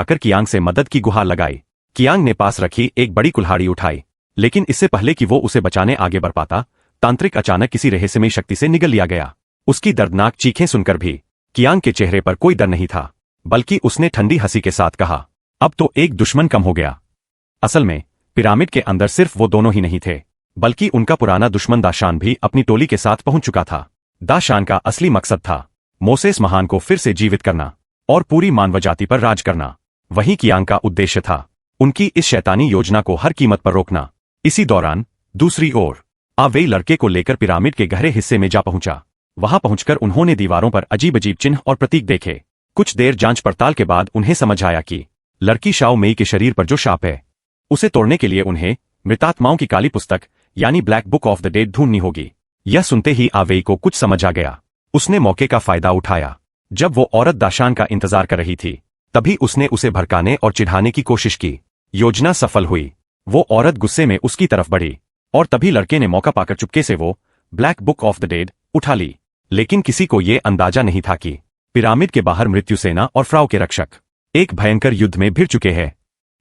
आकर कियांग से मदद की गुहार लगाई। कियांग ने पास रखी एक बड़ी कुल्हाड़ी उठाई, लेकिन इससे पहले कि वो उसे बचाने आगे बढ़ पाता, तांत्रिक अचानक किसी रहस्यमयी शक्ति से निगल लिया गया। उसकी दर्दनाक चीखें सुनकर भी कियांग के चेहरे पर कोई डर नहीं था, बल्कि उसने ठंडी हंसी के साथ कहा, अब तो एक दुश्मन कम हो गया। असल में पिरामिड के अंदर सिर्फ वो दोनों ही नहीं थे, बल्कि उनका पुराना दुश्मन दाशान भी अपनी टोली के साथ पहुंच चुका था। दाशान का असली मकसद था मोसेस महान को फिर से जीवित करना और पूरी मानव जाति पर राज करना। वहीं कियांग का उद्देश्य था उनकी इस शैतानी योजना को हर कीमत पर रोकना। इसी दौरान दूसरी ओर आवेई लड़के को लेकर पिरामिड के गहरे हिस्से में जा पहुंचा। वहां पहुंचकर उन्होंने दीवारों पर अजीब अजीब चिन्ह और प्रतीक देखे। कुछ देर जांच पड़ताल के बाद उन्हें समझ आया कि लड़की शाओ मेई के शरीर पर जो शाप है, उसे तोड़ने के लिए उन्हें मृतात्माओं की काली पुस्तक यानी black book of the dead ढूंढनी होगी। यह सुनते ही आवेई को कुछ समझ आ गया। उसने मौके का फायदा उठाया। जब वो औरत दाशान का इंतजार कर रही थी, तभी उसने उसे भड़काने और चिढ़ाने की कोशिश की। योजना सफल हुई। वो औरत गुस्से में उसकी तरफ बढ़ी और तभी लड़के ने मौका पाकर चुपके से वो black book of the dead उठा ली। लेकिन किसी को ये अंदाजा नहीं था कि पिरामिड के बाहर मृत्यु सेना और फ्राओ के रक्षक एक भयंकर युद्ध में भिड़ चुके हैं।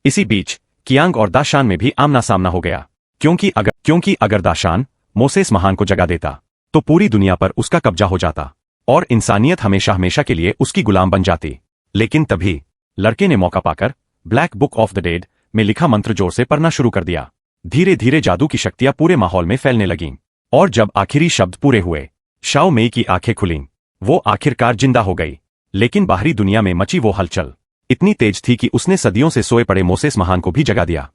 इसी बीच कियांग और दाशान में भी आमना सामना हो गया, क्योंकि अगर दाशान मोसेस महान को जगा देता तो पूरी दुनिया पर उसका कब्जा हो जाता और इंसानियत हमेशा हमेशा के लिए उसकी गुलाम बन जाती। लेकिन तभी लड़के ने मौका पाकर black book of the dead में लिखा मंत्र जोर से पढ़ना शुरू कर दिया। धीरे धीरे जादू की शक्तियां पूरे माहौल में फैलने लगीं और जब आखिरी शब्द पूरे हुए, शाओ मेई की आंखें खुलीं। वो आखिरकार जिंदा हो गई। लेकिन बाहरी दुनिया में मची वो हलचल इतनी तेज थी कि उसने सदियों से सोए पड़े मोसेस महान को भी जगा दिया।